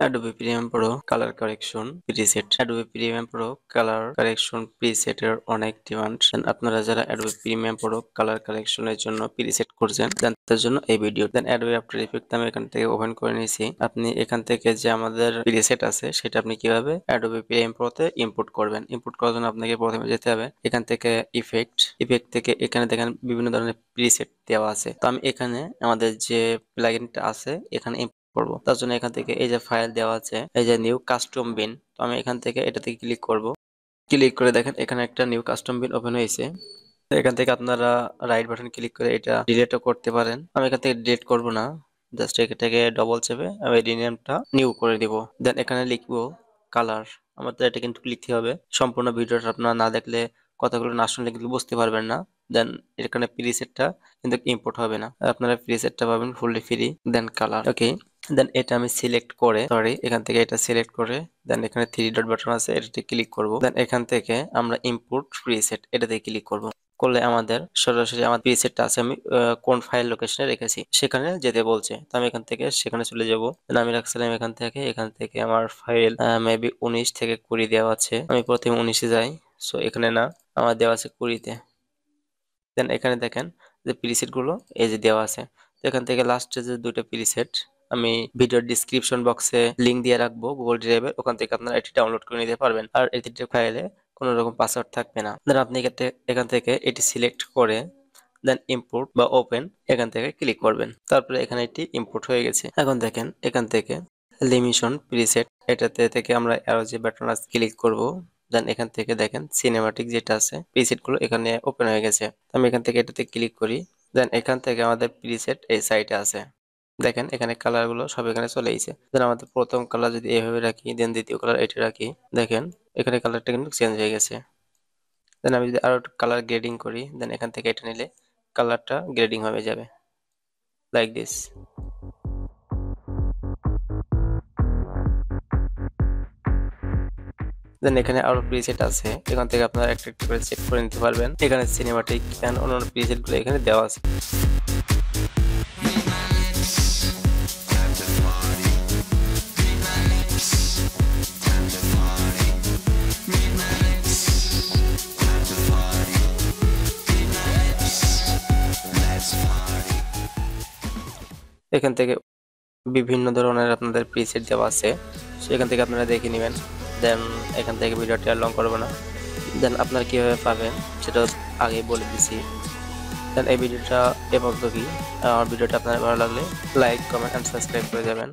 Adobe Premiere Pro colour correction preset. Adobe Premiere Pro colour correction প্রিসেটের অনেক demand. আপনারা যারা Adobe Premiere Pro কালার কারেকশনের জন্য প্রিসেট করছেন তাদের জন্য এই video. Then Adobe After Effects আমি এখান থেকে ওপেন করে নিয়েছি। আপনি এখান থেকে যে আমাদের প্রিসেট আছে সেটা আপনি কিভাবে Adobe Premiere Pro তে ইম্পোর্ট করবেন। ইম্পোর্ট করার জন্য আপনাকে প্রথমে যেতে হবে এখান থেকে ইফেক্ট থেকে এখানে দেখেন বিভিন্ন ধরনের প্রিসেট দেওয়া আছে। তো আমি এখানে আমাদের যে প্লাগইনটা আছে এখানে করবো। তার জন্য এখান থেকে এই যে ফাইল দেওয়া আছে এই যে নিউ কাস্টম বিন, তো আমি এখান থেকে এটাতে ক্লিক করব। ক্লিক করে দেখেন এখানে একটা নিউ কাস্টম বিন ওপেন হয়েছে। এখান থেকে আপনারা রাইট বাটন ক্লিক করে এটা ডিলিটও করতে পারেন। আমি এখান থেকে ডিলিট করব না, জাস্ট এটাকে ডবল চেপে আমি রিনেমটা নিউ করে দিব। দেন এখানে লিখবো কালার। আমাদের এটা কিন্তু লিখতে হবে। সম্পূর্ণ ভিডিওটা আপনারা না দেখলে কথাগুলো না শুনলে কিন্তু বুঝতে পারবেন না। দেন এখানে প্রিসেটটা কিন্তু ইম্পোর্ট হবে না, আপনারা প্রিসেটটা পাবেন ফুললি ফ্রি। দেন কালার ওকে। দেন এটা আমি সিলেক্ট করে এখান থেকে এটা সিলেক্ট করে দেন এখানে 3 ডট বাটন আছে এটাতে ক্লিক করব। দেন এখান থেকে আমরা ইম্পোর্ট প্রিসেট এটাতে ক্লিক করব। করলে আমাদের সরাসরি আমার প্রিসেটটা আছে আমি কোন ফাইল লোকেশনে রেখেছি সেখানে যেতে বলছে। তো আমি এখান থেকে সেখানে চলে যাব। দেন আমি রাখছিলাম এখান থেকে আমার ফাইল মেবি 19 থেকে 20 দেওয়া আছে। আমি প্রথমে 19 এ যাই। সো এখানে না, আমার দেওয়া আছে 20 তে। দেন এখানে দেখেন যে প্রিসেট গুলো এই যে দেওয়া আছে। তো এখান থেকে লাস্টে যে দুটো প্রিসেট আমি ভিডিওর ডিসক্রিপশন বক্সে লিংক দিয়ে রাখবো গুগল ড্রাইভের, ওখান থেকে আপনারা এটি ডাউনলোড করে নিতে পারবেন। আর এই তিনটে ফাইলে কোনো রকম পাসওয়ার্ড থাকবে না। দেন আপনি এখান থেকে এটি সিলেক্ট করে দেন ইম্পোর্ট বা ওপেন এখান থেকে ক্লিক করবেন। তারপরে এখানে এটি ইম্পোর্ট হয়ে গেছে। এখন দেখেন এখান থেকে লিমিশন প্রিসেট এটাতে থেকে আমরা অ্যারো যে বাটন আছে ক্লিক করব। দেন এখান থেকে দেখেন সিনেমাটিক যেটা আছে প্রিসেট গুলো এখানে ওপেন হয়ে গেছে। আমি এখান থেকে এটাতে ক্লিক করি। দেন এখান থেকে আমাদের প্রিসেট এই সাইডে আছে। দেখেন এখানে কালার গুলো সব এখানে চলে এসেছে। দেন আমাদের প্রথম কালার যদি এইভাবে রাখি দেন দ্বিতীয় কালার এটা রাখি, দেখেন এখানে কালারটা কিন্তু চেঞ্জ হয়ে গেছে। দেন আমি যদি আরো কালার গ্রেডিং করি দেন এখান থেকে এটা নিলে কালারটা গ্রেডিং হয়ে যাবে লাইক দিস। দেন এখানে আরো প্রিসেট আছে, এখান থেকে আপনারা একটা একটা করে চেক করে নিতে পারবেন। এখানে সিনেমাটিক এন্ড অন্যান্য প্রিসেট গুলো এখানে দেওয়া আছে। এখান থেকে বিভিন্ন ধরনের আপনাদের প্রিসেট দেওয়া আছে, সেখান থেকে আপনারা দেখে নেবেন। দেন এখান থেকে ভিডিওটি আর লং করবো না। দেন আপনারা কিভাবে পাবেন সেটা আগেই বলে দিছি। দেন এই ভিডিওটা এ পর্যন্তই। আমার ভিডিওটা আপনার ভালো লাগলে লাইক কমেন্ট এন্ড সাবস্ক্রাইব করে যাবেন।